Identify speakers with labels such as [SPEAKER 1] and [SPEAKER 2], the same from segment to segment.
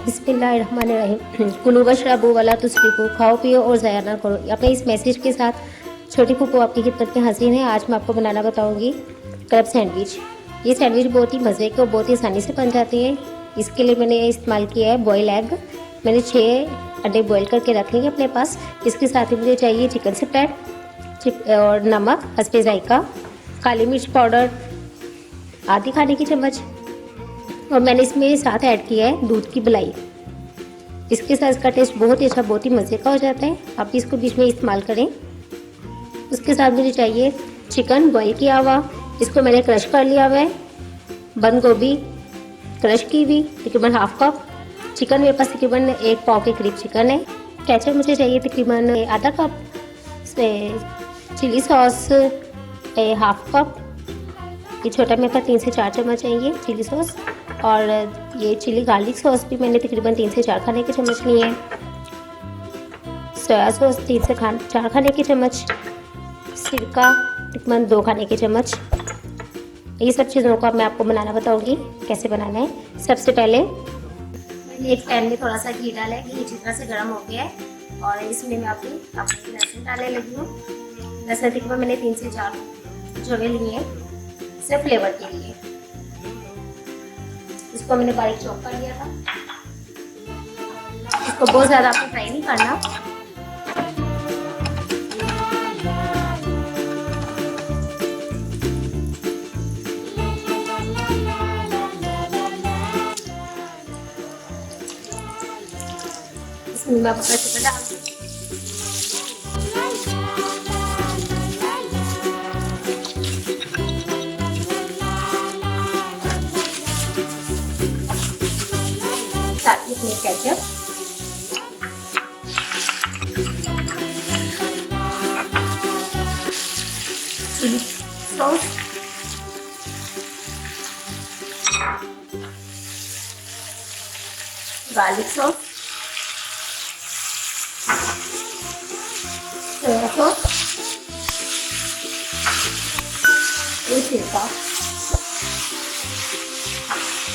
[SPEAKER 1] बिस्मिल्लाहिर्रहमानिर्रहीम। कुलू वशरबू वला तुस्रिफू, खाओ पियो और ज़ाया ना करो। अपने इस मैसेज के साथ छोटी फूफू आपकी खिदमत में हाजिर है। आज मैं आपको बनाना बताऊंगी क्रब सैंडविच। ये सैंडविच बहुत ही मज़े के और बहुत ही आसानी से बन जाते हैं। इसके लिए मैंने इस्तेमाल किया है बॉयल एग। मैंने 6 अंडे बॉयल करके रख लिए अपने पास। इसके साथ ही मुझे चाहिए चिकन स्प्रेड और नमक, हस्बे जायका, काली मिर्च पाउडर आधी खाने की चम्मच, और मैंने इसमें साथ ऐड किया है दूध की मलाई। इसके साथ इसका टेस्ट बहुत ही अच्छा, बहुत ही मज़े का हो जाता है। आप इसको बीच में इस्तेमाल करें। उसके साथ मुझे चाहिए चिकन बॉईल किया हुआ, इसको मैंने क्रश कर लिया हुआ है। बंद गोभी क्रश की हुई तकरीबन हाफ कप। चिकन मेरे पास तकरीबन 1 पाव के करीब चिकन है। केचप मुझे चाहिए तकरीबन आधा cup. Chilli sauce half cup. ये छोटा मेरे पास 3 से 4 चम्मच चाहिए चिली सॉस। और ये चिली गार्लिक सॉस भी मैंने तकरीबन 3 से 4 खाने के चम्मच लिए हैं। सोया सॉस 3 से 4 खाने के चम्मच। सिरका तकरीबन 2 खाने के चम्मच। ये सब चीज़ों को मैं आपको बनाना बताऊंगी कैसे बनाना है। सबसे पहले मैंने एक पैन में थोड़ा सा घी डाला है। घी अच्छी तरह से गर्म हो गया है और इसमें मैं अपनी लहसुन डालने लगी हूँ। लहसुन तकरीबन मैंने 3 से 4 जोड़े लिए हैं सिर्फ फ्लेवर के लिए। इसको मैंने बारीक चॉप कर लिया था। इसको बहुत ज़्यादा आपको फ्राई नहीं करना। इसमें मैं अपना चिकन डाल दूँ। साथ ही इसमें ketchup, chilli sauce, garlic sauce, soya sauce, सिरका,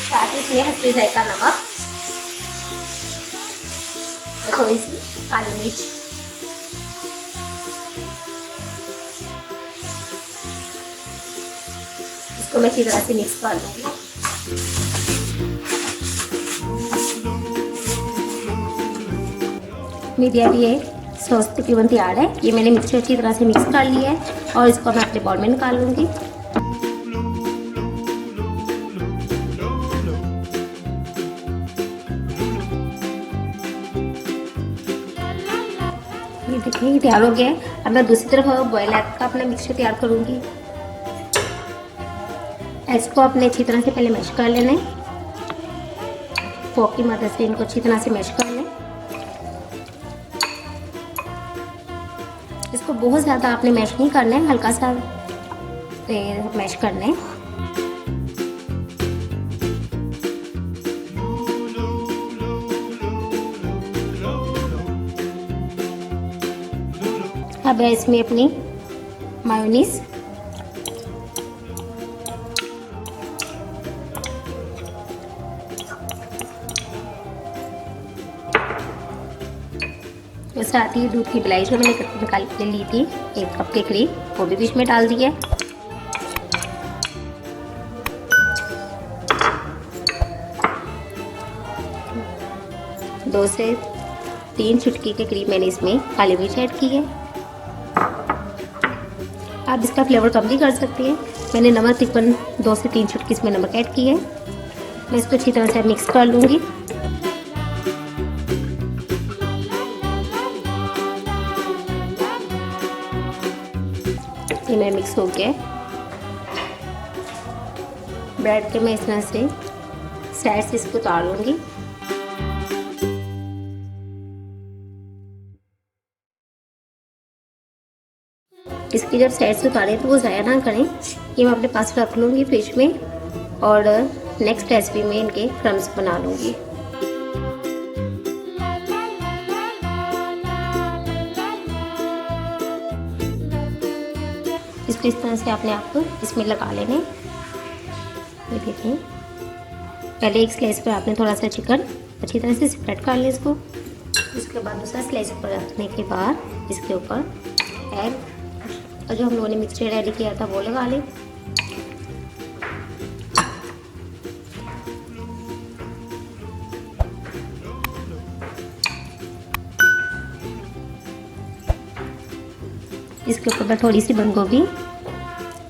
[SPEAKER 1] साथ ही इसमें हस्बे जायका नमक, थोड़ी सी काली मिर्च। इसको मैं अच्छी तरह से मिक्स कर लूँगी। मेरी अभी ये सॉस तकरीबन तैयार है। ये मैंने मिक्सचर अच्छी तरह से मिक्स कर लिया है और इसको मैं अपने बाउल में निकाल लूँगी। ये देखिए ये तैयार हो गया है। अब मैं दूसरी तरफ बॉयल एग का अपना मिक्सचर तैयार करूँगी। एग्स को अपने अच्छी तरह से पहले मैश कर लेना है। फोक की मदद से इनको अच्छी तरह से मैश कर लें। इसको बहुत ज़्यादा आपने मैश नहीं करना है, हल्का सा मैश करना है। अब है इसमें अपनी मायोनीज, और साथ ही दूध की मलाई जो मैंने निकाल के ली थी 1 कप के करीब, वो भी बीच में डाल दिया। दो से 3 चुटकी के करीब मैंने इसमें काली मिर्च ऐड की है। आप इसका फ्लेवर कम भी कर सकते हैं। मैंने नमक तकरीबन 2 से 3 चुटकी इसमें नमक ऐड की है। मैं इसको अच्छी तरह से मिक्स कर लूँगी। ये मैं मिक्स हो गया। ब्रेड के मैं इस तरह से साइड से इसको उतार लूँगी। इसकी जब साइड से उतारें तो वो ज़ाया ना करें। ये मैं अपने पास रख लूँगी फ्रिज में और नेक्स्ट रेसिपी में इनके क्रम्स बना लूँगी। इसको इस तरह से आपने आपको इसमें लगा लेने। ये देखें, पहले एक स्लाइस पर आपने थोड़ा सा चिकन अच्छी तरह से स्प्रेड कर लें इसको। इसके बाद दूसरा स्लाइस ऊपर रखने के बाद इसके ऊपर एग और जो हम लोगों ने मिक्सचर रेडी किया था वो लगा लें। इसके ऊपर मैं थोड़ी सी बंद गोभी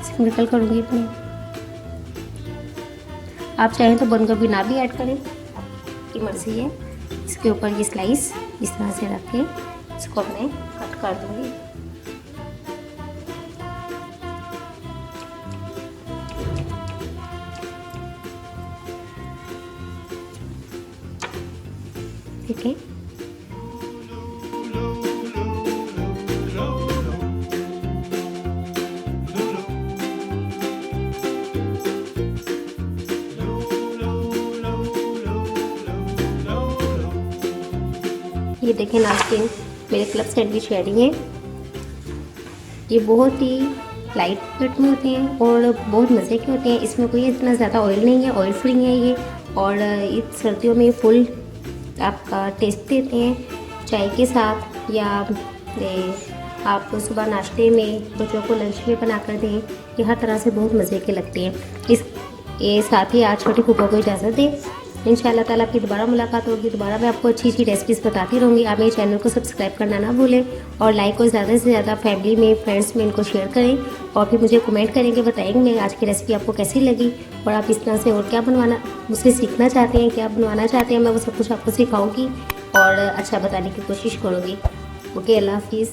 [SPEAKER 1] स्प्रिंकल करूँगी अपनी। आप चाहें तो बंद गोभी ना भी ऐड करें, आपकी मर्ज़ी है। इसके ऊपर ये स्लाइस इस तरह से रख के इसको मैं कट कर दूँगी। ठीक है, ये देखें नाश्ते मेरे क्लब सैंडविच रेडी हैं। ये बहुत ही लाइट वेट में होते हैं और बहुत मज़े के होते हैं। इसमें कोई इतना ज़्यादा ऑयल नहीं है, ऑयल फ्री है ये। और इस सर्दियों में फुल आपका टेस्ट देते हैं चाय के साथ, या आप सुबह नाश्ते में बच्चों को लंच में बना कर दें। ये हर तरह से बहुत मज़े के लगते हैं। ये साथ ही आज छोटी फूफा को इजाज़त दें। इंशाअल्लाह ताला आपकी दोबारा मुलाकात होगी। दोबारा मैं आपको अच्छी अच्छी रेसिपीज़ बताती रहूँगी। आप मेरे चैनल को सब्सक्राइब करना ना भूलें और लाइक को ज़्यादा से ज़्यादा फैमिली में, फ्रेंड्स में इनको शेयर करें और फिर मुझे कमेंट करेंगे, बताएंगे आज की रेसिपी आपको कैसी लगी और आप इस तरह से और क्या बनवाना मुझसे सीखना चाहते हैं, क्या बनवाना चाहते हैं। मैं वो सब कुछ आपको सिखाऊँगी और अच्छा बताने की कोशिश करूँगी। ओके, अल्लाह हाफिज़।